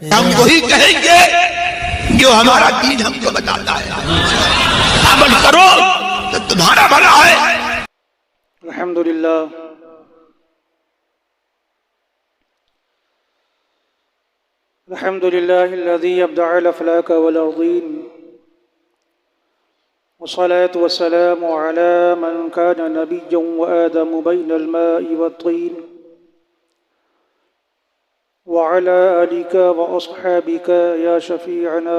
ہم وہی کہیں گے جو ہمارا دین ہم کو بتاتا ہے. عمل کرو تو تمہارا بھلا ہے. الحمدللہ الحمدللہ الذي ابدع الافلاك والارضين والصلاة والسلام على من كان نبيا وآدم بين الماء والطين وعلى آلك وأصحابك يا شفيعنا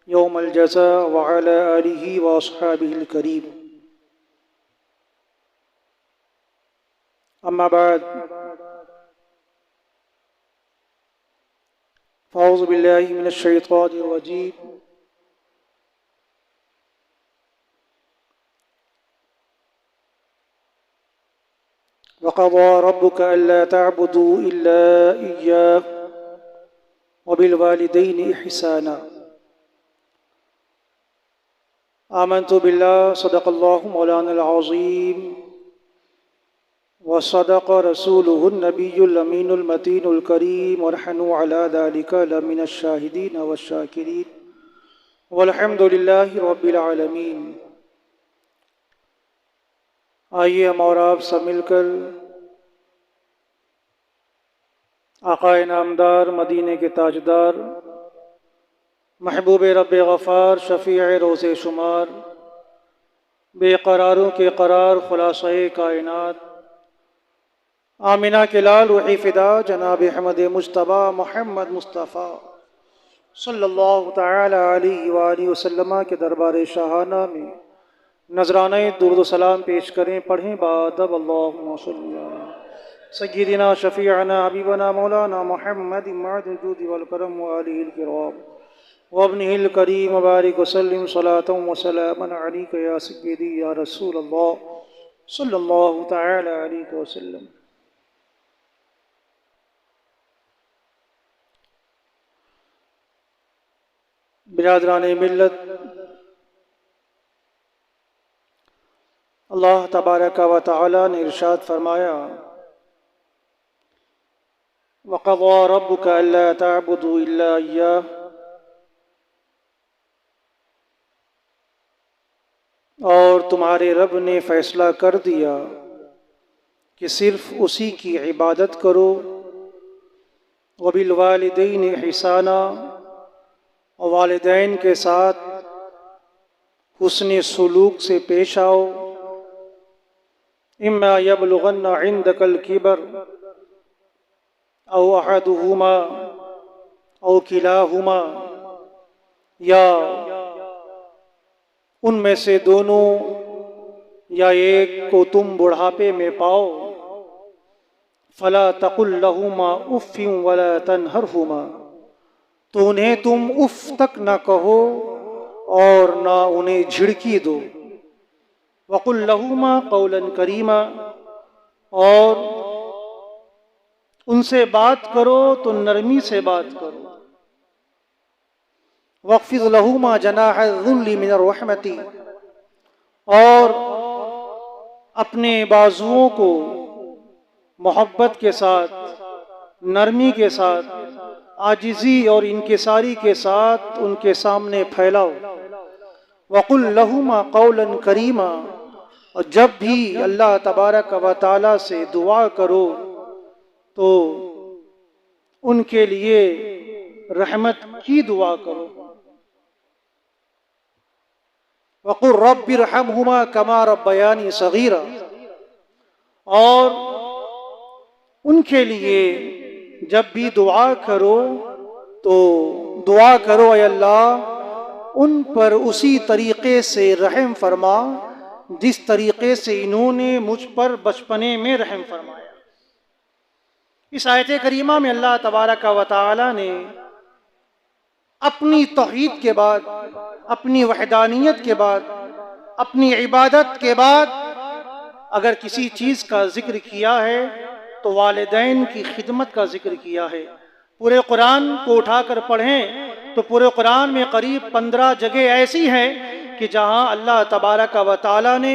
يوم الجزاء وعلى آله وأصحابه الكريم. أما بعد فأعوذ بالله من الشيطان الرجيم. وقضى ربك ألا تعبدوا إلا إياه وبالوالدين إحسانا. آمنت بالله صدق الله مولانا العظيم وصدق رسوله النبي الأمين المتين الكريم ونحن على ذلك لمن الشاهدين والشاكرين والحمد لله رب العالمين. آئیے ہم اور آپ سب مل کر آقا نامدار مدینے کے تاجدار محبوب رب غفار شفیع روز شمار بے قراروں کے قرار خلاصہ کائنات آمنہ کے لال روحی فدا جناب احمد مجتبی محمد مصطفیٰ صلی اللہ تعالی علیہ وآلہ وسلم کے دربار شاہانہ میں نذرانہ درود و سلام پیش کریں. پڑھیں بادب اللہم صلی علی سیدنا شفیعنا حبیبنا مولانا محمد معدن الجود والکرم وآلہ الکرام وابنہ الکریم مبارک وسلم صلاۃ وسلاما علیک یا سیدی یا رسول اللہ صلی اللہ تعالی علیہ وسلم. برادران ملت، اللہ تبارک و تعالی نے ارشاد فرمایا وَقَضَى رَبُّكَ أَلَّا تَعْبُدُوا إِلَّا إِيَّاهُ، اور تمہارے رب نے فیصلہ کر دیا کہ صرف اسی کی عبادت کرو. وَبِالْوَالِدَيْنِ إِحْسَانًا، اور والدین کے ساتھ حسن سلوک سے پیش آؤ. اما یبلغن عندک الکبر او احدہما او کلاہما، یا ان میں سے دونوں یا ایک کو تم بڑھاپے میں پاؤ. فلا تقل لہما اف ولا تنہرہما، تو انہیں تم اف تک نہ کہو اور نہ انہیں جھڑکی دو. وَقُلْ لَهُمَا قَوْلًا كَرِيمًا، اور ان سے بات کرو تو نرمی سے بات کرو. وَاخْفِضْ لَهُمَا جَنَاحَ الذُّلِّ مِنَ الرَّحْمَةِ، اور اپنے بازوؤں کو محبت کے ساتھ، نرمی کے ساتھ، عاجزی اور انکساری کے ساتھ ان کے سامنے پھیلاؤ. وَقُلْ لَهُمَا قَوْلًا كَرِيمًا، اور جب بھی اللہ تبارک و تعالی سے دعا کرو تو ان کے لیے رحمت کی دعا کرو. وَقُلْ رَبِّ ارْحَمْهُمَا كَمَا رَبَّيَانِي صَغِيرًا، اور ان کے لیے جب بھی دعا کرو تو دعا کرو اے اللہ ان پر اسی طریقے سے رحم فرما جس طریقے سے انہوں نے مجھ پر بچپنے میں رحم فرمایا. اس آیت کریمہ میں اللہ تبارک و تعالی نے اپنی توحید کے بعد، اپنی وحدانیت کے بعد، اپنی عبادت کے بعد اگر کسی چیز کا ذکر کیا ہے تو والدین کی خدمت کا ذکر کیا ہے. پورے قرآن کو اٹھا کر پڑھیں تو پورے قرآن میں قریب 15 جگہ ایسی ہیں کہ جہاں اللہ تبارک و تعالی نے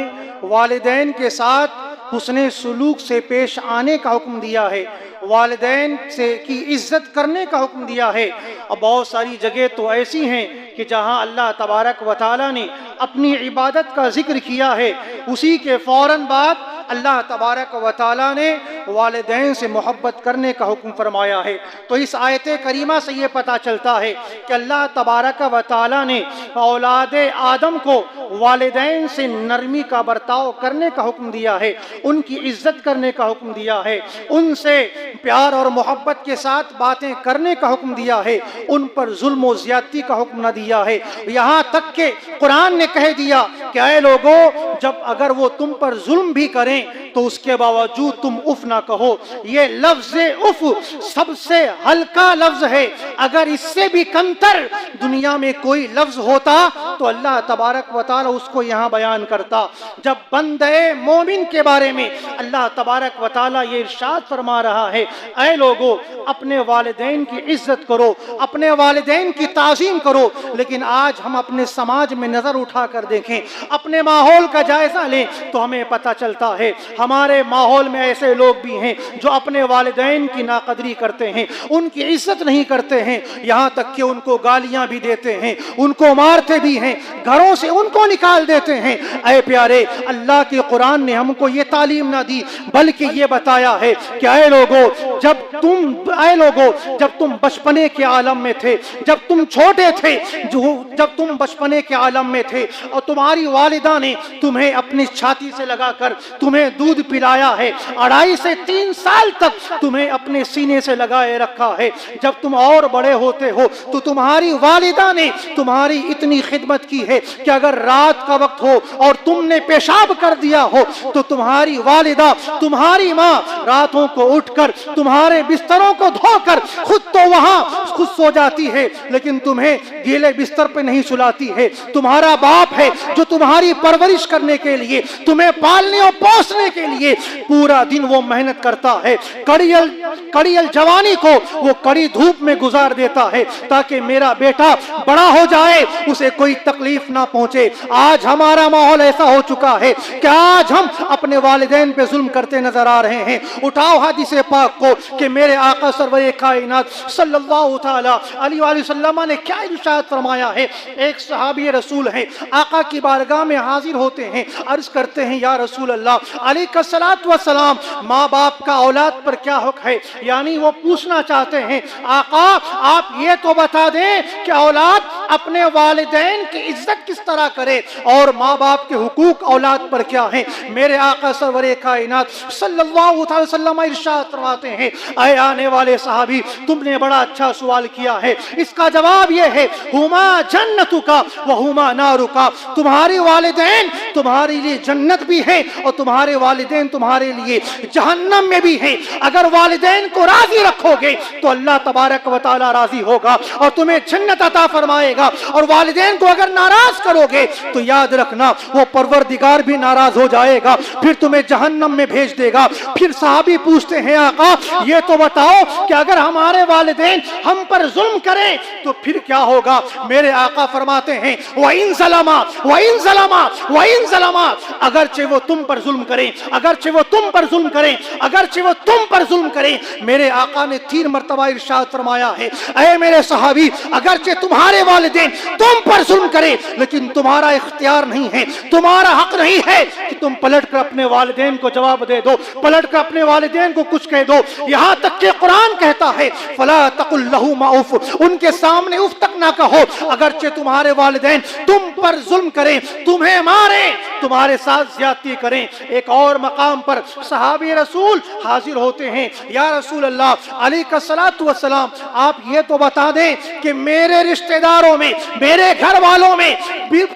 والدین کے ساتھ حسن سلوک سے پیش آنے کا حکم دیا ہے. والدین سے کی عزت کرنے کا حکم دیا ہے۔ اور بہت ساری جگہ تو ایسی ہیں کہ جہاں اللہ تبارک و تعالیٰ نے اپنی عبادت کا ذکر کیا ہے، اسی کے فوراً بعد اللہ تبارک و تعالیٰ نے والدین سے محبت کرنے کا حکم فرمایا ہے۔ تو اس آیت کریمہ سے یہ پتہ چلتا ہے کہ اللہ تبارک و تعالیٰ نے اولاد آدم کو والدین سے نرمی کا برتاؤ کرنے کا حکم دیا ہے، ان کی عزت کرنے کا حکم دیا ہے، ان سے پیار اور محبت کے ساتھ باتیں کرنے کا حکم دیا ہے، ان پر ظلم و زیادتی کا حکم نہ دیا ہے۔ یہاں تک کہ قرآن نے کہہ دیا کہ اے لوگو، جب اگر وہ تم پر ظلم بھی کریں تو اس کے باوجود تم اف نہ کہو۔ یہ لفظ اف سب سے ہلکا لفظ ہے، اگر اس سے بھی کمتر دنیا میں کوئی لفظ ہوتا تو اللہ تبارک و تعالی اس کو یہاں بیان کرتا۔ جب بندے مومن کے بارے میں اللہ تبارک و تعالی یہ ارشاد فرما رہا ہے، اے لوگو اپنے والدین کی عزت کرو، اپنے والدین کی تعظیم کرو، لیکن آج ہم اپنے سماج میں نظر اٹھا کر دیکھیں، اپنے ماحول کا جائزہ لیں تو ہمیں پتہ چلتا ہے ہمارے ماحول میں ایسے لوگ بھی ہیں جو اپنے والدین کی ناقدری کرتے ہیں، ان کی عزت نہیں کرتے ہیں، یہاں تک کہ ان کو گالیاں بھی دیتے ہیں، ان کو مارتے بھی ہیں، گھروں سے ان کو نکال دیتے ہیں۔ اے پیارے، اللہ کے قرآن نے ہم کو یہ تعلیم نہ دی بلکہ یہ بتایا ہے کہ اے لوگو جب تم بچپنے کے عالم میں تھے، جب تم چھوٹے تھے، جب تم بچپنے کے عالم میں تھے اور تمہاری والدہ نے تمہیں اپنی چھاتی سے لگا کر تمہیں دودھ پلایا ہے، 2.5 سے 3 سال تک تمہیں اپنے سینے سے لگائے رکھا ہے، جب تم اور بڑے ہوتے ہو تو تمہاری والدہ نے تمہاری اتنی خدمت کی ہے کہ اگر رات کا وقت ہو اور تم نے پیشاب کر دیا ہو تو تمہاری والدہ، تمہاری ماں راتوں کو اٹھ کر تمہارے بستروں کو دھو کر خود تو وہاں خود سو جاتی ہے لیکن تمہیں گیلے بستر پہ نہیں سلاتی ہے۔ تمہارا باپ ہے جو تمہاری پرورش کرنے کے لیے، تمہیں پالنے اور پوسنے کے لیے پورا دن وہ محنت کرتا ہے، کڑیل جوانی کو وہ کڑی دھوپ میں گزار دیتا ہے تاکہ میرا بیٹا بڑا ہو جائے، اسے کوئی تکلیف نہ پہنچے۔ آج ہمارا ماحول ایسا ہو چکا ہے کہ آج ہم اپنے والدین پہ ظلم کرتے نظر آ رہے ہیں۔ اٹھاؤ حدیث پاک کو کہ میرے آقا سرور کائنات صلی اللہ تعالی علیہ وآلہ وسلم نے کیا ارشاد فرمایا ہے۔ ایک صحابی رسول ہیں، آقا کی بارگاہ میں حاضر ہوتے ہیں، عرض کرتے ہیں یا رسول اللہ علیہ الصلوۃ والسلام، ماں باپ کا اولاد پر کیا حق ہے؟ یعنی وہ پوچھنا چاہتے ہیں آقا آپ یہ تو بتا دیں کہ اولاد اپنے والدین کی عزت کس طرح کرے اور ماں باپ کے حقوق اولاد پر کیا ہیں؟ میرے آقا سرور کائنات صلی اللہ علیہ وسلم ارشاد فرماتے ہیں اے آنے والے صحابی، تم نے بڑا اچھا سوال کیا ہے، اس کا جواب یہ ہے ہما جنتک وہما نارک، تمہارے والدین تمہارے لیے جنت بھی ہے اور تمہارے والدین تمہارے لیے جہنم میں بھی ہے۔ اگر والدین کو راضی رکھو گے تو اللہ تبارک و تعالی راضی ہوگا اور تمہیں جنت عطا فرمائے گا، اور والدین کو اگر ناراض کرو گے تو یاد رکھنا وہ پروردگار بھی ناراض ہو جائے گا، پھر تمہیں جہنم میں بھیج دے گا۔ پھر صحابی پوچھتے ہیں آقا یہ تو بتاؤ کہ اگر ہمارے والدین ہم پر ظلم کریں تو پھر کیا ہوگا؟ میرے آقا فرماتے ہیں وَإِن ظَلَمَا، اگرچہ وہ تم پر ظلم کریں، اگرچہ وہ تم پر ظلم کریں، اگرچہ وہ تم پر ظلم کریں، میرے آقا نے 3 مرتبہ ارشاد فرمایا ہے اے میرے صحابی، اگرچہ تمہارے والدین تم پر ظلم کریں لیکن تمہارا اختیار نہیں ہے، تمہارا حق نہیں ہے کہ تم پلٹ کر اپنے والدین کو جواب دے دو، پلٹ کر اپنے والدین کو کچھ کہہ دو۔ یہاں تک کہ قرآن کہتا ہے فَلَا تَقُلْ لَهُمَا اُفٍّ، ان کے سامنے اف تک نہ کہو، اگرچہ تمہارے والدین تم پر ظلم کریں، تمہیں ماریں، تمہارے ساتھ زیادتی کریں۔ ایک اور مقام پر صحابی رسول حاضر ہوتے ہیں، یا رسول اللہ علیہ الصلوۃ والسلام آپ یہ تو بتا دیں کہ میرے رشتہ داروں میں، میرے گھر والوں میں،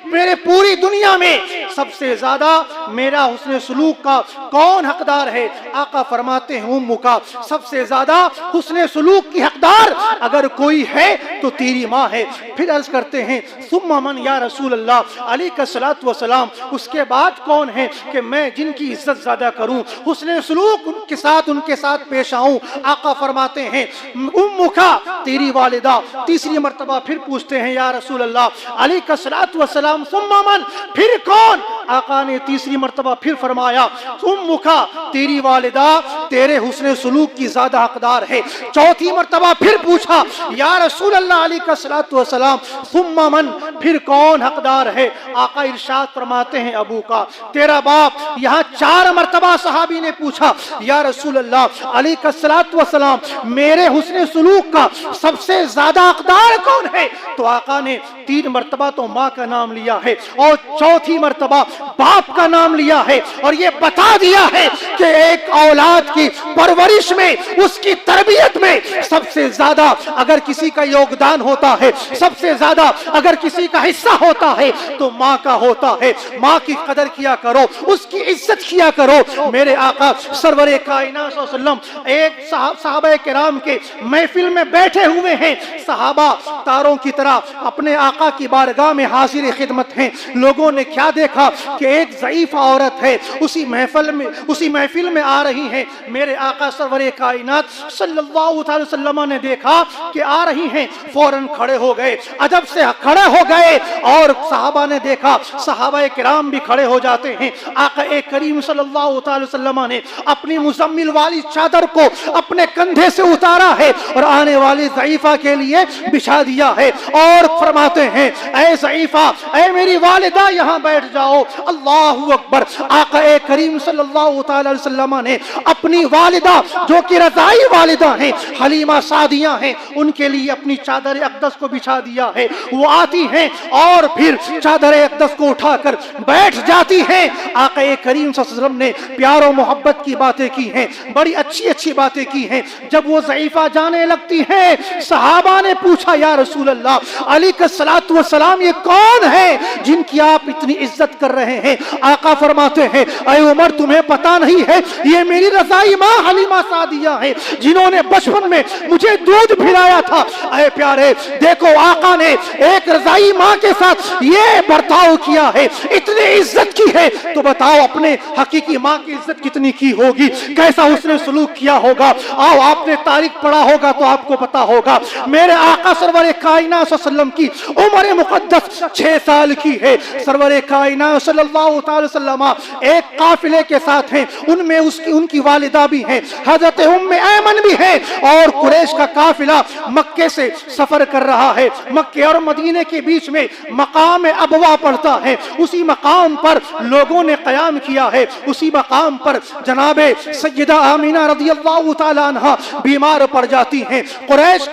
میرے پوری دنیا میں سب سے زیادہ میرا حسن سلوک کا کون حقدار ہے؟ آقا فرماتے ہیں امک، سب سے زیادہ حسن سلوک کی حقدار اگر کوئی ہے تو تیری ماں ہے۔ پھر عرض کرتے ہیں ثم من یا رسول اللہ علیہ الصلوۃ والسلام، اس کے بعد کون ہے کہ میں جن کی عزت زیادہ کروں، حسن سلوک ان کے ساتھ پیش آؤں؟ آقا فرماتے ہیں امک، تیری والدہ۔ تیسری مرتبہ پھر پوچھتے ہیں یا رسول اللہ علیہ الصلوۃ والسلام ثم من، پھر کون؟ آقا نے تیسری مرتبہ پھر فرمایا امک، تیری والدہ۔ تیرے حسن سلوک کی زیادہ حقدار ہے۔ چوتھی مرتبہ پھر پوچھا یا رسول اللہ علیہ الصلوۃ والسلام ثم من، پھر کون حقدار ہے؟ آقا ارشاد فرماتے ہیں ابو کا، تیرا باپ۔ یہاں 4 مرتبہ صحابی نے پوچھا یا رسول اللہ علیہ الصلوۃ والسلام میرے حسن سلوک کا سب سے زیادہ حقدار کون ہے؟ تو آقا نے 3 مرتبہ تو ماں کا نام لیا ہے اور چوتھی مرتبہ باپ کا نام لیا ہے، اور یہ بتا دیا ہے کہ ایک اولاد کی پرورش میں، اس کی تربیت میں سب سے زیادہ اگر کسی کا یوگدان ہوتا ہے، سب سے زیادہ اگر کسی کا حصہ ہوتا ہے تو ماں کا ہوتا ہے۔ ماں کی قدر کیا کرو، اس کی عزت کیا کرو۔ میرے آقا سرور کائنات صلی اللہ علیہ وسلم ایک صحابہ کرام کے محفل میں بیٹھے ہوئے ہیں، صحابہ تاروں کی طرح اپنے آقا کی بارگاہ میں حاضر خدمت ہیں۔ لوگوں نے کیا دیکھا کہ ایک ضعیف عورت ہے اسی محفل میں آ رہی ہیں۔ میرے آقا سرور کائنات صلی اللہ علیہ وسلم نے دیکھا کہ آ رہی ہیں، فوراً کھڑے ہو گئے، ادب سے کھڑے ہو گئے، اور صحابہ نے دیکھا، صحابہ کرام بھی کھڑے ہو جاتے ہیں۔ آقا کریم صلی اللہ علیہ وسلم نے اپنی مزمل والی چادر کو اپنے کندھے سے اتارا ہے اور آنے والی ضعیفہ کے لیے بچھا دیا ہے، اور فرماتے ہیں اے ضعیفہ، اے میری والدہ یہاں بیٹھ جاؤ۔ اللہ اکبر۔ آقا کریم صلی اللہ علیہ وسلم نے اپنی والدہ جو کہ رضائی والدہ ہیں، حلیمہ سعدیہ ہیں، ان کے لیے اپنی چادر اقدس کو بچھا دیا ہے۔ وہ آتی ہیں اور پھر چادر اقدس کو اٹھا کر بیٹھ جاتی ہیں۔ آقا کریم صلی اللہ علیہ وسلم نے پیار و محبت کی باتیں کی ہیں، بڑی اچھی اچھی باتیں کی ہیں۔ جب وہ ضعیفہ جانے لگتی ہیں، صحابہ نے پوچھا یا رسول اللہ علیہ الصلوۃ والسلام یہ کون ہے جن کی آپ اتنی عزت کر رہے ہیں؟ آقا فرماتے ہیں اے عمر تمہیں پتا نہیں ہے، یہ میری رضائی ماں حلیمہ سعدیہ ہیں جنہوں نے بچپن میں مجھے دودھ پلایا تھا۔ اے پیارے دیکھو، آقا نے ایک رضائی ماں کے ساتھ یہ برتاؤ کیا ہے، اتنی عزت کی ہے، تو بتاؤ اپنے حقیقی ماں کی عزت کتنی کی ہوگی، کیسا اس نے سلوک کیا ہوگا۔ آؤ آپ نے تاریخ پڑھا ہوگا تو آپ کو پتا ہوگا۔ میرے آقا سرور کائنات صلی اللہ علیہ وسلم کی عمر مقدس 6 سال کی ہے۔ سرور کائنات صلی اللہ تعالی وسلم ایک قافلے کے ساتھ ہیں، ان میں ان کی والدہ بھی ہیں، حضرت ام ایمن بھی ہے، اور قریش کا قافلہ مکے سے سفر کر رہا ہے۔ مکے اور مدینے کے بیچ میں مقام ابوا پڑتا ہے، اسی مقام پر لوگوں نے قیام کیا ہے۔ اسی مقام پر جناب سیدہ آمینہ رضی اللہ تعالی عنہ بیمار پڑ جاتی ہیں۔ قریش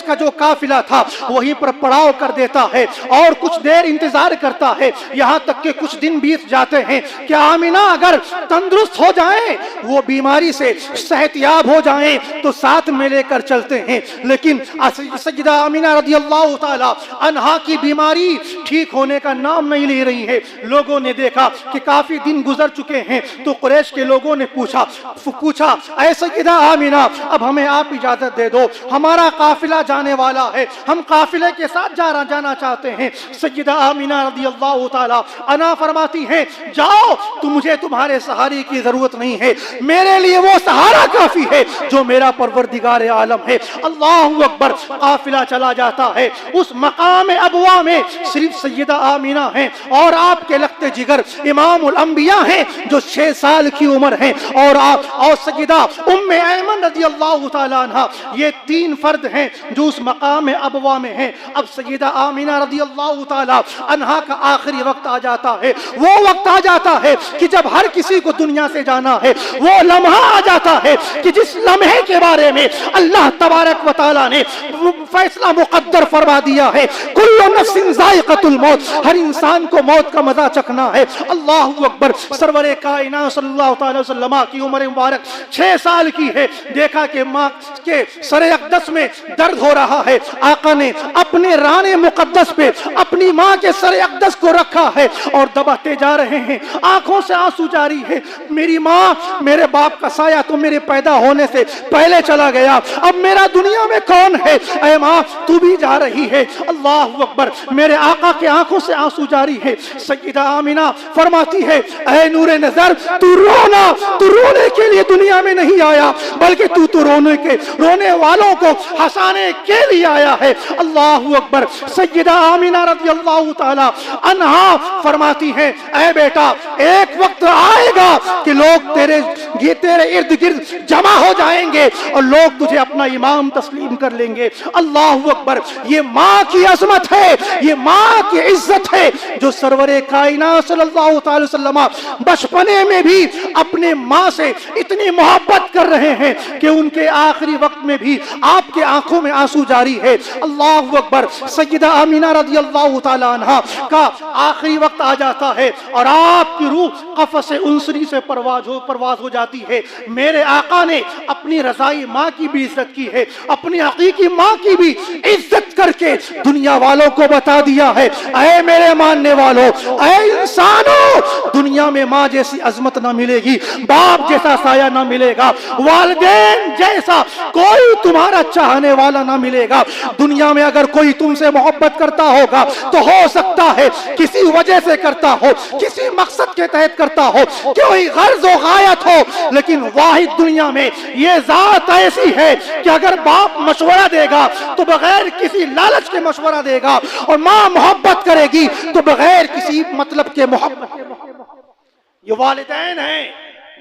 کا جو قافلہ تھا وہیں پر پڑاؤ کر دیتا ہے اور کچھ دیر انتظار کرتا ہے، یہاں تک کہ کچھ دن بیت جاتے ہیں کہ آمینہ اگر تندرست ہو جائیں، وہ بیماری سے صحت یاب ہو جائیں تو ساتھ میں لے کر چلتے ہیں۔ لیکن سیدہ آمینہ رضی اللہ تعالی عنہا کی بیماری ٹھیک ہونے کا نام نہیں لے رہی ہے۔ لوگوں نے دیکھا کہ کافی دن گزر چکے ہیں، تو قریش کے لوگوں نے پوچھا اے سیدہ آمینہ اب ہمیں آپ اجازت دے دو، ہمارا قافلہ جانے والا ہے، ہم قافلے کے ساتھ جانا چاہتے ہیں۔ سیدہ آمینہ رضی اللہ تعالی عنہا فرماتی ہیں جاؤ، تو مجھے تمہارے سہارے کی ضرورت نہیں ہے، میرے لیے وہ سہارا کافی ہے جو میرا پروردگار عالم ہے۔ اللہ اکبر۔ قافلہ چلا جاتا ہے، اس مقام ابوا میں صرف سیدہ آمینہ ہیں اور آپ کے لخت جگر امام الانبیاء ہیں جو 6 سال کی عمر ہیں، اور سیدہ ام ایمن رضی اللہ تعالی عنہ، یہ 3 فرد ہیں جو اس مقام ابوا میں ہیں۔ اب سیدہ آمینہ رضی اللہ تعالی عنہ کا آخری وقت آ جاتا ہے، وہ وقت آ جاتا ہے کہ جب ہر کسی کو دنیا سے جانا ہے، وہ لمحہ آ جاتا ہے کہ جس لمحے کے بارے میں اللہ تبارک و تعالی نے فیصلہ مقدر فرما دیا ہے، کل نفس ذائقۃ الموت، ہر انسان کو موت کا مزہ چکھنا ہے۔ اللہ اکبر۔ سرور کائنات صلی اللہ تعالی وسلم کی عمر مبارک 6 سال کی ہے۔ دیکھا کہ ماں کے سر اقدس میں درد ہو رہا ہے، آقا نے اپنے ران مقدس پہ اپنی ماں کے سر اقدس کو رکھا ہے اور دباتے جا رہے ہیں، آنکھوں سے آنسو جاری ہے۔ میری ماں، میرے باپ کا سایہ تو میرے پیدا ہونے سے پہلے چلا گیا، اب میرا دنیا میں کون ہے؟ اے ماں تو بھی جا رہی ہے۔ اللہ اکبر۔ میرے آقا کے آنکھوں سے آنسو جاری ہے۔ سیدہ آمینہ فرماتی ہے اے نور نظر تو رونے کے لیے دنیا میں نہیں آیا، بلکہ تو رونے والوں کو ہنسانے کے لیے آیا ہے۔ اللہ اکبر۔ سیدہ آمینہ رضی اللہ تعالی عنہا فرماتی ہے اے بیٹا ایک وقت آئے گا کہ لوگ تیرے ارد گرد جمع ہو جائیں گے اور لوگ تجھے اپنا امام تسلیم کر لیں گے۔ اللہ اکبر۔ یہ ماں کی عظمت ہے، یہ ماں کی عزت ہے جو سرور کائنات صلی اللہ تعالی وسلم بچپنے میں بھی اپنے ماں سے اتنی محبت کر رہے ہیں کہ ان کے آخری وقت میں بھی آپ کے آنکھوں میں آنسو جاری ہے۔ اللہ اکبر۔ سیدہ آمینہ رضی اللہ تعالی عنہا کا آخری وقت آ جاتا ہے اور آپ کی روح قفس انسری سے پرواز ہو جاتی ہے۔ میرے آقا نے اپنی رضائی ماں کی بھی عزت کی ہے، اپنی حقیقی ماں کی بھی عزت کر کے دنیا والوں کو بتا دیا ہے اے میرے ماننے والوں، اے انسانوں، دنیا میں ماں جیسی عظمت نہ ملے گی، باپ جیسا سایہ نہ ملے گا، والدین جیسا کوئی تمہارا چاہنے والا نہ ملے گا۔ دنیا میں اگر کوئی تم سے محبت کرتا ہوگا تو ہو سکتا ہے کسی وجہ سے کرتا ہو، کسی مقصد کے تحت کرتا ہو، کوئی غرض و غایت ہو، لیکن واحد دنیا میں یہ ذات ایسی ہے کہ اگر باپ مشورہ دے گا تو بغیر کسی لالچ کے مشورہ دے گا، اور ماں محبت کرے گی تو بغیر کسی مطلب کے محبت۔ یہ والدین ہیں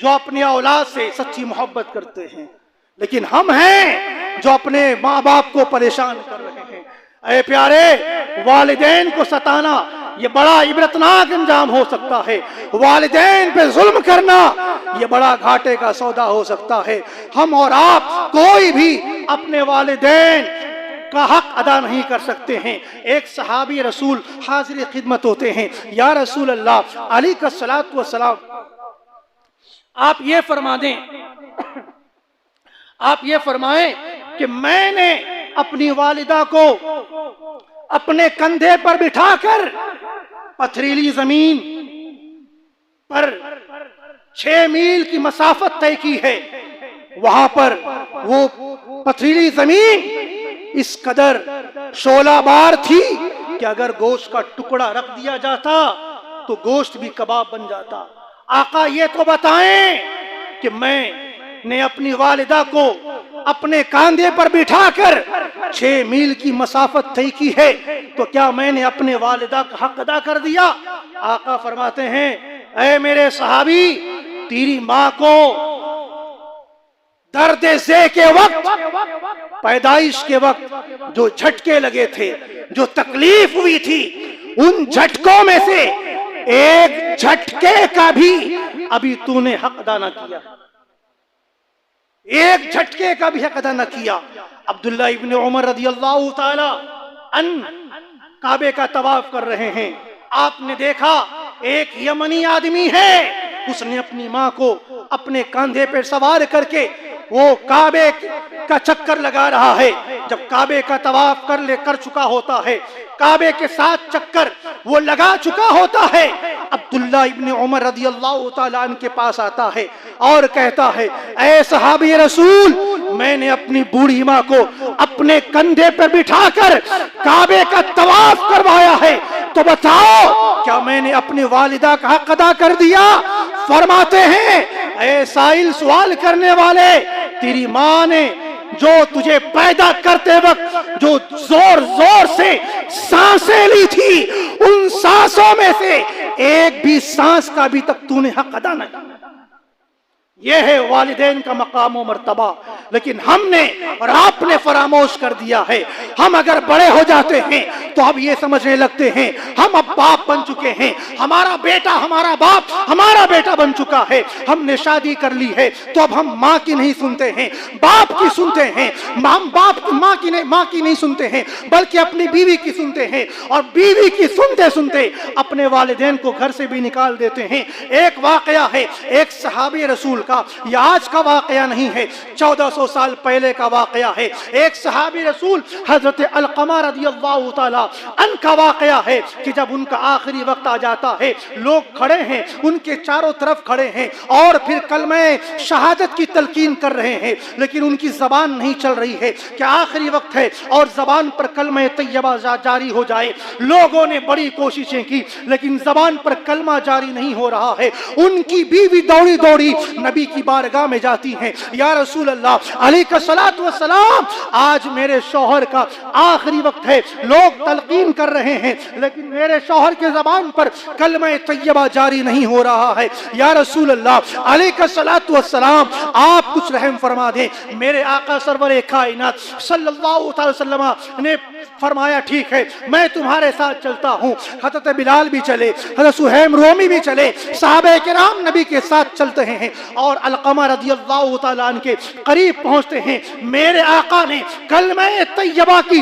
جو اپنی اولاد سے سچی محبت کرتے ہیں، لیکن ہم ہیں جو اپنے ماں باپ کو پریشان کر رہے ہیں۔ اے پیارے، والدین کو ستانا یہ بڑا عبرتناک انجام ہو سکتا ہے، والدین پہ ظلم کرنا یہ بڑا گھاٹے کا سودا ہو سکتا ہے۔ ہم اور آپ کوئی بھی اپنے والدین کا حق ادا نہیں کر سکتے ہیں۔ ایک صحابی رسول حاضر خدمت ہوتے ہیں، یا رسول اللہ علیہ الصلوۃ والسلام آپ یہ فرمائیں کہ میں نے اپنی والدہ کو اپنے کندھے پر بٹھا کر پتھریلی زمین پر 6 میل کی مسافت طے کی ہے۔ وہاں پر وہ پتھریلی زمین اس قدر شعلہ بار تھی کہ اگر گوشت کا ٹکڑا رکھ دیا جاتا تو گوشت بھی کباب بن جاتا۔ آقا یہ تو بتائیں کہ میں نے اپنی والدہ کو اپنے کاندھے پر بٹھا کر 6 میل کی مسافت طے کی ہے، تو کیا میں نے اپنے والدہ کا حق ادا کر دیا؟ آقا فرماتے ہیں اے میرے صحابی، تیری ماں کو درد ذے کے وقت، پیدائش کے وقت جو جھٹکے لگے تھے، جو تکلیف ہوئی تھی، ان جھٹکوں میں سے ایک جھٹکے کا بھی ابھی تو نے حق ادا نہ کیا، ایک جھٹکے کا بھی حق ادا نہ کیا۔ عبداللہ ابن عمر رضی اللہ تعالی عنہ کعبے کا طواف کر رہے ہیں، آپ نے دیکھا ایک یمنی آدمی ہے، اس نے اپنی ماں کو اپنے کاندھے پر سوار کر کے وہ کعبے کا چکر لگا رہا ہے۔ جب کعبے کا طواف کر چکا ہوتا ہے، کعبے کے 7 چکر وہ لگا چکا ہوتا ہے، عبداللہ ابن عمر رضی اللہ تعالیٰ عنہ کے پاس آتا ہے اور کہتا ہے اے صحابی رسول، میں نے اپنی بوڑھی ماں کو اپنے کندھے پر بٹھا کر کعبے کا طواف کروایا ہے، تو بتاؤ کیا میں نے اپنی والدہ کا حق ادا کر دیا؟ فرماتے ہیں اے سائل، سوال کرنے والے، تیری ماں نے جو تجھے پیدا کرتے وقت جو زور زور سے سانسیں لی تھی، ان سانسوں میں سے ایک بھی سانس کا بھی تک تو نے حق ادا نہ کیا۔ یہ ہے والدین کا مقام و مرتبہ، لیکن ہم نے اور آپ نے فراموش کر دیا ہے۔ ہم اگر بڑے ہو جاتے ہیں تو اب یہ سمجھنے لگتے ہیں ہم اب باپ بن چکے ہیں، ہمارا بیٹا ہمارا باپ ہمارا بیٹا بن چکا ہے، ہم نے شادی کر لی ہے تو اب ہم ماں کی نہیں سنتے ہیں، باپ کی سنتے ہیں، ہم ماں کی نہیں سنتے ہیں بلکہ اپنی بیوی کی سنتے ہیں، اور بیوی کی سنتے سنتے اپنے والدین کو گھر سے بھی نکال دیتے ہیں۔ ایک واقعہ ہے ایک صحابی رسول کا، کا یہ آج کا واقعہ نہیں ہے، 1400 سال پہلے کا واقعہ ہے۔ ایک صحابی رسول حضرت علقمہ رضی اللہ تعالیٰ عنہ کا واقعہ ہے کہ جب ان کا آخری وقت آ جاتا ہے، لوگ کھڑے ہیں، ان کے چاروں طرف کھڑے ہیں اور پھر کلمہ شہادت کی تلقین کر رہے ہیں، لیکن ان کی زبان نہیں چل رہی ہے کہ آخری وقت ہے اور زبان پر کلمہ طیبہ جاری ہو جائے۔ لوگوں نے بڑی کوششیں کی لیکن زبان پر کلمہ جاری نہیں ہو رہا ہے۔ ان کی بیوی دوڑی دوڑی نبی کی بارگاہ میں جاتی ہیں، یا رسول اللہ علیہ الصلوۃ والسلام، آج میرے شوہر کا آخری وقت ہے، لوگ تلقین کر رہے ہیں لیکن میرے شوہر کے زبان پر کلمہ طیبہ جاری نہیں ہو رہا ہے، یا رسول اللہ علیہ الصلوۃ والسلام آپ کچھ رحم فرما دیں۔ میرے آقا سرور کائنات صلی اللہ تعالی وسلم نے فرمایا ٹھیک ہے میں تمہارے ساتھ چلتا ہوں۔ حضرت بلال بھی چلے، حضرت سہیم رومی بھی چلے، صحابہ کرام نبی کے ساتھ چلتے ہیں اور علقمہ رضی اللہ تعالیٰ عنہ کے قریب پہنچتے ہیں۔ میرے آقا نے کلمہ طیبہ کی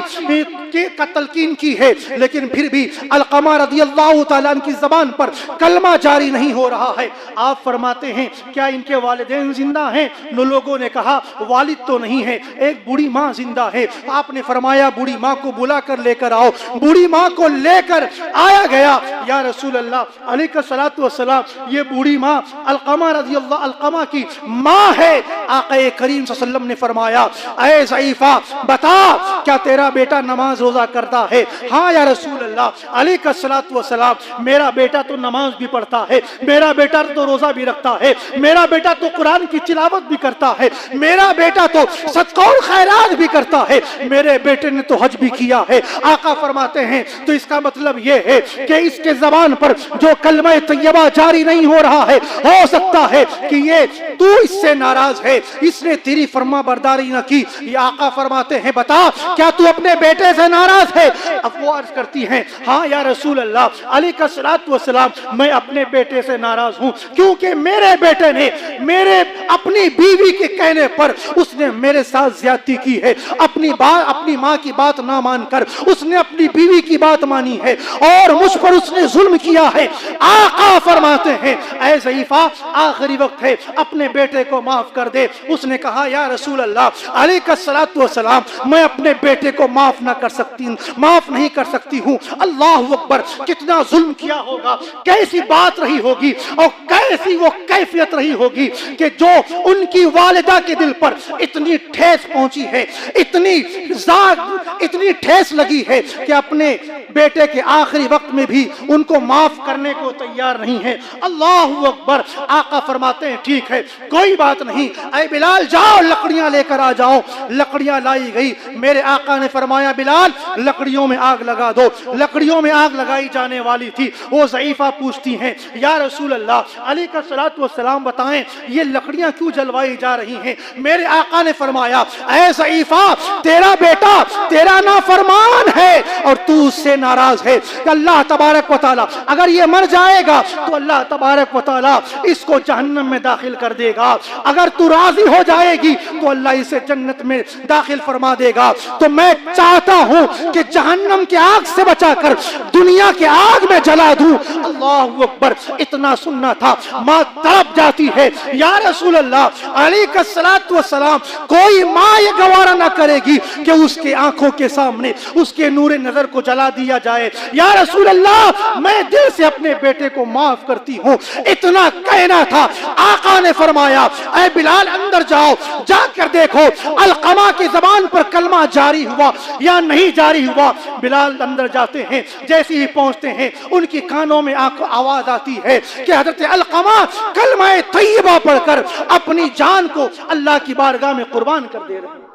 تلقین کی ہے لیکن پھر بھی علقمہ رضی اللہ تعالیٰ عنہ کی زبان پر کلمہ جاری نہیں ہو رہا ہے۔ آپ فرماتے ہیں کیا ان کے والدین زندہ ہیں؟ لوگوں نے کہا والد تو نہیں ہے، ایک بوڑھی ماں زندہ ہے۔ آپ نے فرمایا بوڑھی ماں کو بلا کر لے کر آؤ۔ بوڑھی ماں کو لے کر آیا گیا۔ یا رسول اللہ علیہ الصلوۃ والسلام، یہ بوڑھی ماں علقمہ رضی اللہ علقمہ کی ماں ہے۔ آقا کریم صلی اللہ علیہ وسلم نے فرمایا اے ضعیفہ بتا کیا تیرا بیٹا نماز روزہ کرتا ہے؟ ہاں یا رسول اللہ علیہ الصلوۃ والسلام، میرا بیٹا تو نماز بھی پڑھتا ہے، میرا بیٹا تو روزہ بھی رکھتا ہے، میرا بیٹا تو قرآن کی تلاوت بھی کرتا ہے، میرا بیٹا تو صدقہ اور خیرات بھی کرتا ہے، میرے بیٹے نے تو حج بھی کیا ہے۔ آقا فرماتے ہیں تو اس کا مطلب یہ ہے کہ اس کے زبان پر جو کلمہ طیبہ جاری نہیں ہو رہا ہے، ہو سکتا ہے کہ یہ تو اس سے ناراض ہے، اس نے تیری فرما برداری نہ کی۔ یہ آقا فرماتے ہیں بتا کیا تو اپنے بیٹے سے ناراض ہے؟ اب وہ عرض کرتی ہیں ہاں یا رسول اللہ علیہ الصلوۃ والسلام، میں اپنے بیٹے سے ناراض ہوں کیونکہ میرے بیٹے نے میرے اپنی بیوی کے کہنے پر اس نے میرے ساتھ زیادتی کی ہے، اپنی ماں کی بات نہ مان کر اس نے اپنی بیوی کی بات مانی ہے اور مجھ پر اس نے ظلم کیا ہے۔ آقا فرماتے ہیں اے ضعیفہ آخری وقت ہے، اپنے بیٹے کو معاف کر دے۔ اس نے کہا یا رسول اللہ علیہ الصلوۃ والسلام، میں اپنے بیٹے کو معاف نہیں کر سکتی ہوں۔ اللہ اکبر، کتنا ظلم کیا ہوگا، کیسی بات رہی ہوگی اور کیسی وہ کیفیت رہی ہوگی کہ جو ان کی والدہ کے دل پر اتنی ٹھیس پہنچی ہے، اتنی ٹھیس لگی ہے کہ اپنے بیٹے کے آخری وقت میں بھی ان کو معاف کرنے کو تیار نہیں ہے۔ اللہ اکبر۔ آقا فرماتے ہیں ٹھیک ہے کوئی بات نہیں، اے بلال جاؤ لکڑیاں لے کر آ جاؤ۔ لکڑیاں لائی گئی۔ میرے آقا نے فرمایا بلال لکڑیوں میں آگ لگا دو۔ لکڑیوں میں آگ لگائی جانے والی تھی۔ وہ ضعیفہ پوچھتی ہیں یا رسول اللہ علیہ الصلوۃ والسلام بتائیں یہ لکڑیاں کیوں جلوائی جا رہی ہیں؟ میرے آقا نے فرمایا اے ضعیفہ تیرا بیٹا تیرا نافرمان ہے اور تو اس سے ناراض ہے کہ اللہ تبارک و تعالی اگر یہ مر جائے گا تو اللہ تبارک و تعالی اس کو جہنم میں داخل کر دے گا، اگر تو راضی ہو جائے گی تو اللہ اسے جنت میں داخل فرما دے گا۔ تو میں چاہتا ہوں کہ جہنم کے آگ سے بچا کر دنیا کے آگ میں جلا دوں۔ اللہ اکبر۔ اتنا سننا تھا، ماں تڑپ جاتی ہے یا رسول اللہ علیہ الصلوۃ والسلام، کوئی ماں یہ گوارا نہ کرے گی کہ اس کے آنکھوں کے سامنے اس کے نور نظر کو جلا دیا جائے۔ یا رسول اللہ میں دل سے اپنے بیٹے کو معاف کرتی ہوں۔ اتنا کہنا تھا، آقا نے فرمایا اے بلال اندر جاؤ، جا کر دیکھو علقمہ کی زبان پر کلمہ جاری ہوا یا نہیں جاری ہوا۔ بلال اندر جاتے ہیں، جیسے ہی پہنچتے ہیں ان کی کانوں میں آواز آتی ہے کہ حضرت علقمہ کلمہ طیبہ پڑھ کر اپنی جان کو اللہ کی بارگاہ میں قربان کر دے رہے ہیں۔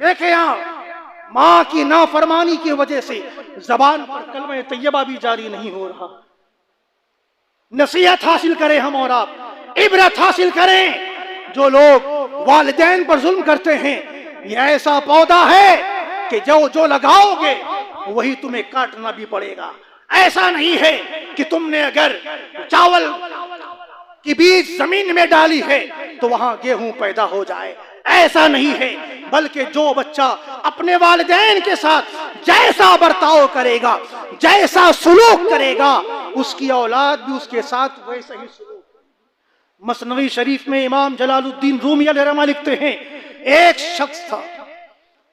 دیکھیں یہاں ماں کی نافرمانی کی وجہ سے زبان پر کلمہ طیبہ بھی جاری نہیں ہو رہا۔ نصیحت حاصل کریں ہم اور آپ، عبرت حاصل کریں۔ جو لوگ والدین پر ظلم کرتے ہیں یہ ایسا پودا ہے کہ جو لگاؤ گے وہی تمہیں کاٹنا بھی پڑے گا۔ ایسا نہیں ہے کہ تم نے اگر چاول کی بیج زمین میں ڈالی ہے تو وہاں گیہوں پیدا ہو جائے، ایسا نہیں ہے، بلکہ جو بچہ اپنے والدین کے ساتھ جیسا برتاؤ کرے گا، جیسا سلوک کرے گا، اس کی اولاد بھی اس کے ساتھ ویسا ہی سلوک۔ مثنوی شریف میں امام جلال الدین رومی علیہ الرحمہ لکھتے ہیں ایک شخص تھا،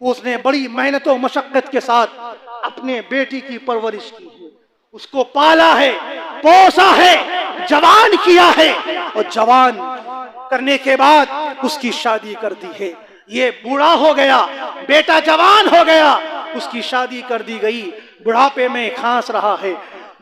اس نے بڑی محنت و مشقت کے ساتھ اپنے بیٹی کی پرورش کی ہے، اس کو پالا ہے، پوسا ہے، جوان کیا ہے، اور جوان کرنے کے بعد اس کی شادی کر دی ہے۔ یہ بوڑھا ہو گیا، بیٹا جوان ہو گیا، اس کی شادی کر دی گئی، بڑھاپے میں کھانس رہا ہے،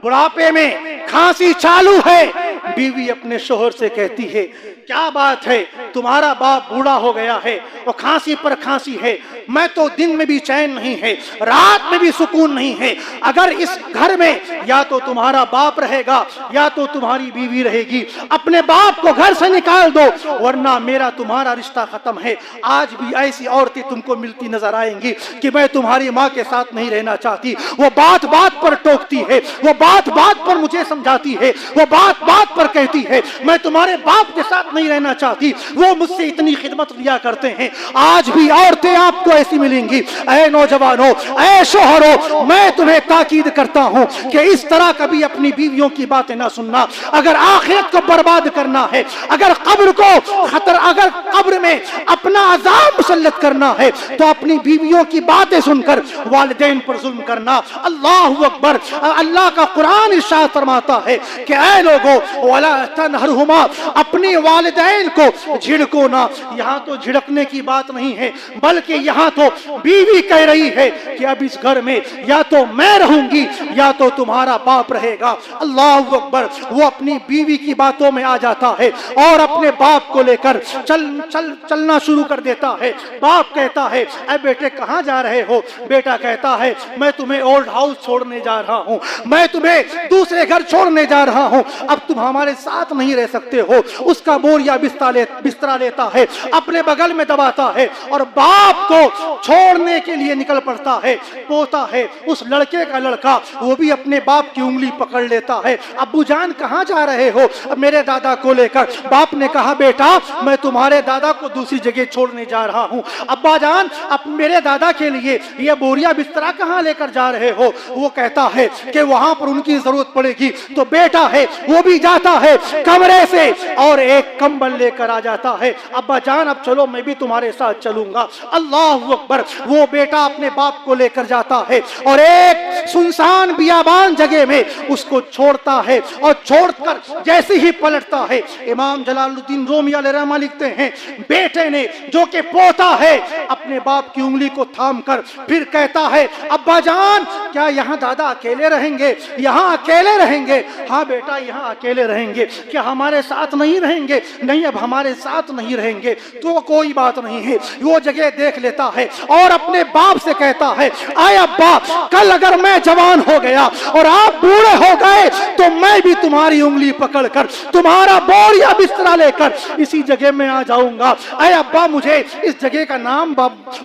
بڑھاپے میں کھانسی چالو ہے۔ بیوی اپنے شوہر سے کہتی ہے کیا بات ہے، تمہارا باپ بوڑھا ہو گیا ہے اور کھانسی پر کھانسی ہے، میں تو دن میں بھی چین نہیں ہے، رات میں بھی سکون نہیں ہے، اگر اس گھر میں یا تو تمہارا باپ رہے گا یا تو تمہاری بیوی رہے گی، اپنے باپ کو گھر سے نکال دو ورنہ میرا تمہارا رشتہ ختم ہے۔ آج بھی ایسی عورتیں تم کو ملتی نظر آئیں گی کہ میں تمہاری ماں کے ساتھ نہیں رہنا چاہتی، وہ بات بات پر ٹوکتی ہے، وہ بات بات پر مجھے سمجھاتی ہے، وہ بات بات پر کہتی ہے میں تمہارے باپ کے ساتھ نہیں رہنا چاہتی، وہ مجھ سے اتنی خدمت لیا کرتے ہیں۔ آج بھی عورتیں آپ کو ایسی ملیں گی۔ اے نوجوانوں، اے شوہروں، میں تمہیں تاکید کرتا ہوں کہ اس طرح کبھی اپنی بیویوں کی باتیں نہ سننا۔ اگر آخرت کو برباد کرنا ہے، اگر قبر میں اپنا عذاب مسلط کرنا ہے تو اپنی بیویوں کی باتیں سن کر والدین پر ظلم کرنا۔ اللہ اکبر۔ اللہ کا قرآن ارشاد فرماتا ہے کہ اے لوگوں ولا تنہرہما، اپنی والدین کو جھڑکو نہ۔ یہاں تو جھڑکنے کی بات نہیں ہے بلکہ یہاں تو بیوی کہہ رہی ہے کہ اب اس گھر میں یا تو میں رہوں گی یا تو تمہارا باپ رہے گا۔ اللہ اکبر۔ وہ اپنی بیوی کی باتوں میں آ جاتا ہے اور اپنے باپ کو لے کر چلنا شروع کر دیتا ہے۔ باپ کہتا ہے اے بیٹے کہاں جا رہے ہو؟ بیٹا کہتا ہے میں تمہیں اولڈ ہاؤس چھوڑنے جا رہا ہوں، میں تمہیں دوسرے گھر چھوڑنے جا رہا ہوں، اب تم ہمارے ساتھ نہیں رہ سکتے ہو۔ اس کا بوریا بستر لیتا ہے، اپنے بغل میں دباتا ہے اور باپ کو چھوڑنے کے لیے نکل پڑتا ہے۔ پوتا ہے اس لڑکے کا لڑکا، وہ بھی اپنے باپ کی انگلی پکڑ لیتا ہے۔ ابو جان کہاں جا رہے ہو؟ میرے دادا کو لے کر۔ باپ نے کہا بیٹا میں تمہارے دادا کو دوسری جگہ چھوڑنے جا رہا ہوں۔ ابا جان اب میرے دادا کے لیے یہ بوریا بسترا کہاں لے کر جا رہے ہو؟ وہ کہتا ہے کہ وہاں پر ان کی ضرورت پڑے گی۔ تو بیٹا ہے وہ بھی جاتا ہے کمرے سے اور ایک کمبل لے کر آ جاتا ہے۔ ابا جان اب چلو میں بھی تمہارے ساتھ چلوں گا۔ اللہ اکبر۔ وہ بیٹا اپنے باپ کو لے کر جاتا ہے اور ایک سنسان بیابان جگہ میں اس کو چھوڑتا ہے اور چھوڑ کر جیسے ہی پلٹتا ہے، امام جلال الدین رومی علیہ الرحمہ لکھتے ہیں بیٹے نے جو کہ پوتا ہے اپنے باپ کی انگلی کو تھام کر پھر کہتا ہے ابا جان کیا یہاں دادا اکیلے رہیں گے؟ یہاں اکیلے رہیں گے؟ ہاں بیٹا یہاں اکیلے رہیں گے۔ کیا ہمارے ساتھ نہیں رہیں گے؟ نہیں اب ہمارے ساتھ نہیں رہیں گے تو کوئی بات نہیں ہے۔ وہ جگہ دیکھ لیتا ہے اور اپنے باپ سے کہتا ہے اے ابا کل اگر میں جوان ہو گیا اور آپ بوڑھے ہو گئے تو میں بھی تمہاری انگلی پکڑ کر تمہارا بوریا بستر لے کر اسی جگہ میں آ جاؤں گا۔ اے ابا مجھے اس جگہ کا نام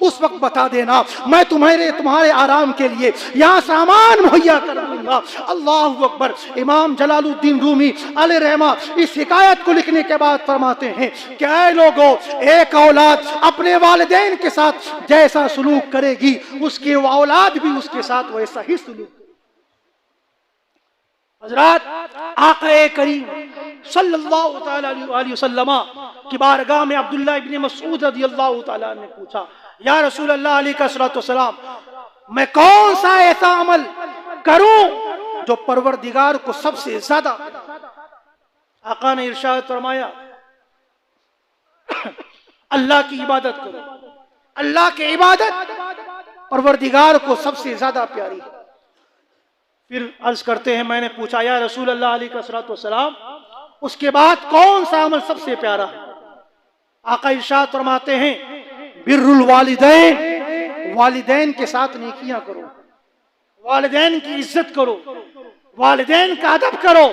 اس وقت بتا دینا، میں تمہارے آرام کے لیے یہاں سامان مہیا کر دوں گا۔ اللہ اکبر۔ امام جلال الدین رومی علیہ رحمہ اس حکایت کو لکھنے کے بعد فرماتے ہیں کہ اے لوگوں ایک اولاد اپنے والدین کے ساتھ جیسا سلوک کرے گی اس کی اولاد بھی اس کے ساتھ ویسا ہی سلوک۔ حضرات آقا کریم صلی اللہ تعالی علیہ وسلم کی بارگاہ میں عبداللہ ابن مسعود رضی اللہ تعالی عنہ نے پوچھا یا رسول اللہ علیہ السلام میں کون سا ایسا عمل کروں جو پروردگار کو سب سے زیادہ؟ آقا نے ارشاد فرمایا اللہ کی عبادت کرو۔ اللہ کی عبادت پروردگار کو سب سے زیادہ پیاری ہے۔ پھر عرض کرتے ہیں میں نے پوچھا یا رسول اللہ علیہ السلام اس کے بعد کون سا عمل سب سے پیارا ہے؟ آقا ارشاد فرماتے ہیں بر الوالدین، والدین کے ساتھ نیکیاں کرو، والدین کی عزت کرو، والدین کا ادب کرو۔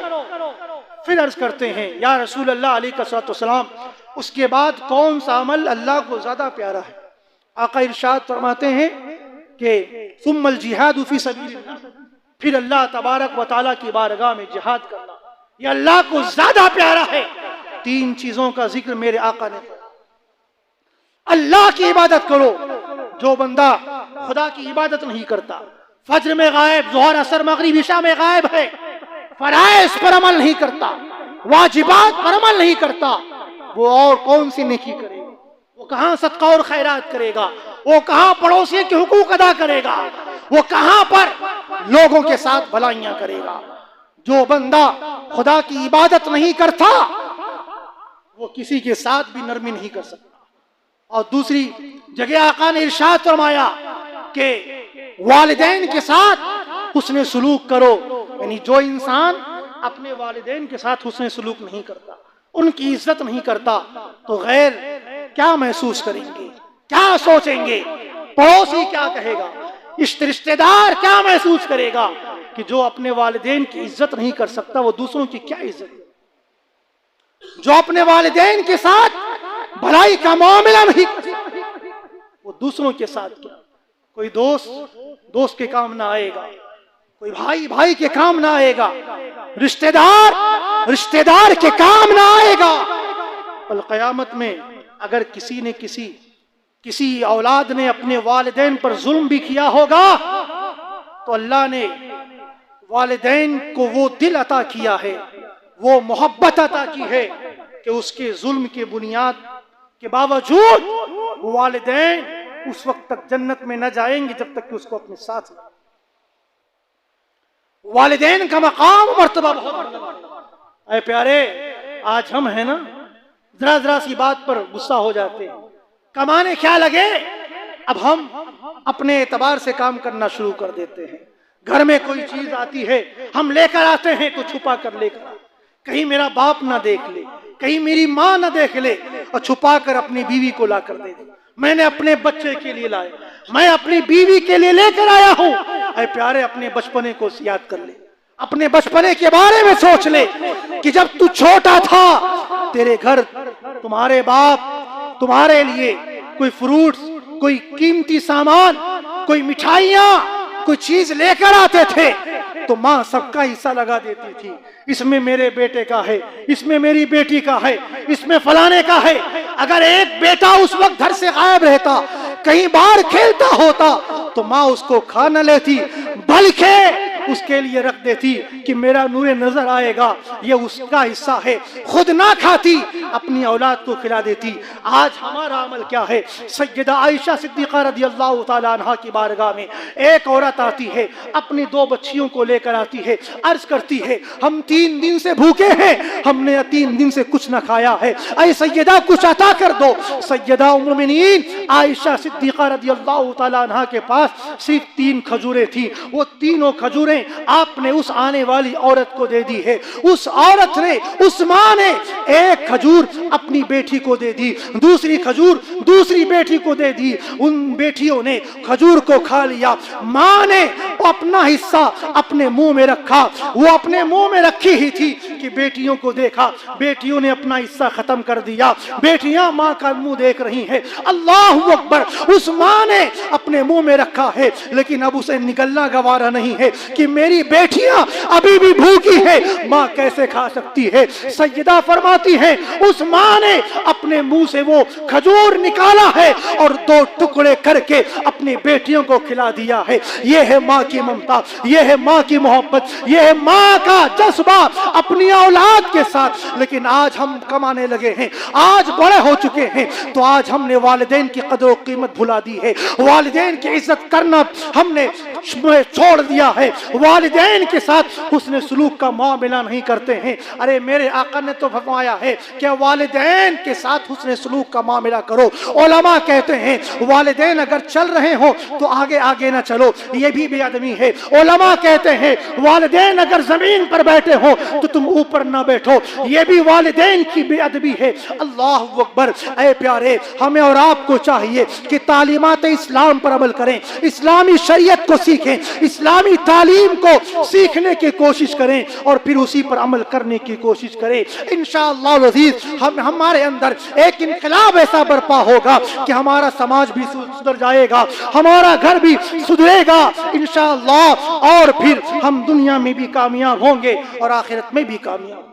پھر عرض کرتے ہیں یا رسول اللہ علیہ السلام اس کے بعد کون سا عمل اللہ کو زیادہ پیارا ہے؟ آقا ارشاد فرماتے ہیں کہ ثم الجہاد فی سبیل اللہ، پھر اللہ تبارک و تعالیٰ کی بارگاہ میں جہاد کرنا یہ اللہ کو زیادہ پیارا ہے۔ تین چیزوں کا ذکر میرے آقا نے کیا۔ اللہ کی عبادت کرو، جو بندہ خدا کی عبادت نہیں کرتا، فجر میں غائب، ظہر، عصر، مغرب، عشاء میں غائب ہے، فرائض پر عمل نہیں کرتا، واجبات پر عمل نہیں کرتا، وہ اور کون سی نیکی کرے گا؟ وہ کہاں صدقہ اور خیرات کرے گا؟ وہ کہاں پڑوسی کے حقوق ادا کرے گا؟ وہ کہاں پر لوگوں کے ساتھ بھلائیاں کرے گا؟ جو بندہ خدا کی عبادت نہیں کرتا وہ کسی کے ساتھ بھی نرمی نہیں کر سکتا۔ اور دوسری جگہ آقا نے ارشاد فرمایا کہ والدین کے ساتھ حسن سلوک کرو، یعنی جو انسان اپنے والدین کے ساتھ حسن سلوک نہیں کرتا، ان کی عزت نہیں کرتا، تو غیر کیا محسوس کریں گے، کیا سوچیں گے، پڑوسی کیا کہے گا، رشتہ دار کیا محسوس کرے گا کہ جو اپنے والدین کی عزت نہیں کر سکتا وہ دوسروں کی کیا عزت ہے؟ جو اپنے والدین کے ساتھ بھلائی کا معاملہ نہیں کر سکتا وہ دوسروں کے ساتھ کیا؟ کوئی دوست کے کام نہ آئے گا، کوئی بھائی کے کام نہ آئے گا، رشتہ دار کے کام نہ آئے گا۔ کل قیامت میں اگر کسی اولاد نے اپنے والدین پر ظلم بھی کیا ہوگا تو اللہ نے والدین کو وہ دل عطا کیا ہے، وہ محبت عطا کی ہے کہ اس کے ظلم کے بنیاد کے باوجود وہ والدین اس وقت تک جنت میں نہ جائیں گے جب تک کہ اس کو اپنے ساتھ لائیں۔ والدین کا مقام مرتبہ بہت بڑا۔ اے پیارے، آج ہم ہیں نا ذرا سی بات پر غصہ ہو جاتے ہیں، کمانے کیا لگے، اب ہم اپنے اعتبار سے کام کرنا شروع کر دیتے ہیں۔ گھر میں کوئی چیز آتی ہے ہم لے کر آتے ہیں تو چھپا کر لے کر، کہیں میرا باپ نہ دیکھ لے، کہیں میری ماں نہ دیکھ لے، اور چھپا کر اپنی بیوی کو لا کر دے دے۔ میں نے اپنے بچے کے لیے لایا، میں اپنی بیوی کے لیے لے کر آیا ہوں۔ اے پیارے، اپنے بچپنے کو یاد کر لے، اپنے بچپنے کے بارے میں سوچ لے کہ جب تو چھوٹا تھا تیرے گھر تمہارے باپ تمہارے لیے کوئی فروٹس، کوئی قیمتی سامان، کوئی مٹھائیاں، کوئی چیز لے کر آتے تھے تو ماں سب کا حصہ لگا دیتی تھی، اس میں میرے بیٹے کا ہے، اس میں میری بیٹی کا ہے، اس میں فلانے کا ہے۔ اگر ایک بیٹا اس وقت گھر سے غائب رہتا، کہیں باہر کھیلتا ہوتا تو ماں اس کو کھا نہ لیتی بلکہ اس کے لیے رکھ دیتی کہ میرا نور نظر آئے گا، یہ اس کا حصہ ہے، خود نہ کھاتی، اپنی اولاد کو کھلا دیتی۔ آج ہمارا عمل کیا ہے؟ سیدہ عائشہ صدیقہ رضی اللہ تعالیٰ عنہا کی بارگاہ میں ایک عورت آتی ہے، اپنی 2 بچیوں کو لے کر آتی ہے، عرض کرتی ہے ہم 3 دن سے بھوکے ہیں، ہم نے 3 دن سے کچھ نہ کھایا ہے، اے سیدہ کچھ عطا کر دو۔ سیدہ ام المؤمنین عائشہ صدیقہ رضی اللہ تعالیٰ عنہا کے پاس صرف 3 کھجوریں تھی، وہ تینوں کھجوریں آپ نے اس آنے والی عورت کو دے دی ہے۔ اس عورت نے، اس ماں نے ایک کھجور اپنی بیٹی کو دے دی، دوسری کھجور دوسری بیٹی کو دے دی، ان بیٹیوں نے کھجور کو کھا لیا، ماں نے اپنا حصہ اپنے منہ میں رکھا، وہ اپنے منہ میں رکھی ہی تھی کہ بیٹیوں کو دیکھا، بیٹیوں نے اپنا حصہ ختم کر دیا، بیٹیاں ماں کا منہ دیکھ رہی ہیں، اللہ اکبر، اس ماں نے اپنے منہ میں رکھا ہے لیکن اب اسے نگلنا گوارا نہیں ہے کہ میری بیٹیاں ابھی بھی بھوکی ہے، ماں کیسے کھا سکتی ہے؟ سیدہ فرماتی ہے اس ماں نے اپنے منہ سے وہ کھجور نکالا ہے اور 2 ٹکڑے کر کے اپنی بیٹیوں کو کھلا دیا ہے۔ یہ ہے ماں کی ممتا، یہ ہے ماں کی محبت، یہ ہے ماں کا جذبہ اپنی اولاد کے ساتھ۔ لیکن آج ہم کمانے لگے ہیں، آج بڑے ہو چکے ہیں تو آج ہم نے والدین کی قدر و قیمت بھلا دی ہے، والدین کی عزت کرنا ہم نے چھوڑ دیا ہے، والدین کے ساتھ حسن سلوک کا معاملہ نہیں کرتے ہیں۔ ارے میرے آقا نے تو فرمایا ہے کہ والدین کے ساتھ حسن سلوک کا معاملہ کرو۔ علماء کہتے ہیں والدین اگر چل رہے ہو تو آگے آگے نہ چلو، یہ بھی بے ادبی ہے۔ علماء کہتے ہیں والدین اگر زمین پر بیٹھے ہو تو تم اوپر نہ بیٹھو، یہ بھی والدین کی بے ادبی ہے۔ اللہ اکبر۔ اے پیارے، ہمیں اور آپ کو چاہیے کہ تعلیمات اسلام پر عمل کریں، اسلامی شریعت کو سیکھیں، اسلامی تعلیم کو سیکھنے کی کوشش کریں اور پھر اسی پر عمل کرنے کی کوشش کریں۔ انشاءاللہ العزیز ہمارے اندر ایک انقلاب ایسا برپا ہوگا کہ ہمارا سماج بھی سدھر جائے گا، ہمارا گھر بھی سدھرے گا انشاءاللہ، اور پھر ہم دنیا میں بھی کامیاب ہوں گے اور آخرت میں بھی کامیاب۔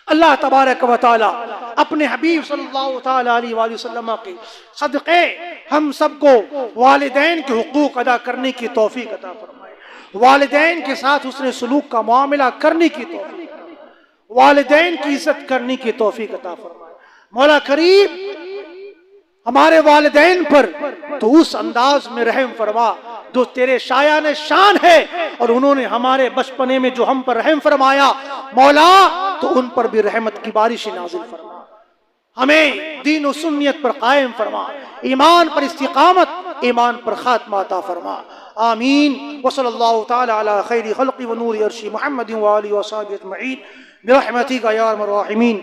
اللہ تبارک و تعالی اپنے حبیب صلی اللہ تعالی علیہ وآلہ وسلم کے صدقے ہم سب کو والدین کے حقوق ادا کرنے کی توفیق عطا فرمائے، والدین کے ساتھ حسن سلوک کا معاملہ کرنے کی توفیق، والدین کی عزت کرنے کی توفیق عطا فرمائے۔ مولا کریم ہمارے والدین پر تو اس انداز میں رحم فرما جو تیرے شایان شان ہے، اور انہوں نے ہمارے بچپنے میں جو ہم پر رحم فرمایا مولا تو ان پر بھی رحمت کی بارش نازل فرما، ہمیں دین و سنیت پر قائم فرما، ایمان پر استقامت، ایمان پر خاتمہ عطا فرما، آمین۔ وصلی اللہ تعالی علی خیر خلق و نور عرش محمد و آلہ و صحبہ اجمعین برحمتک یا ارحم الراحمین۔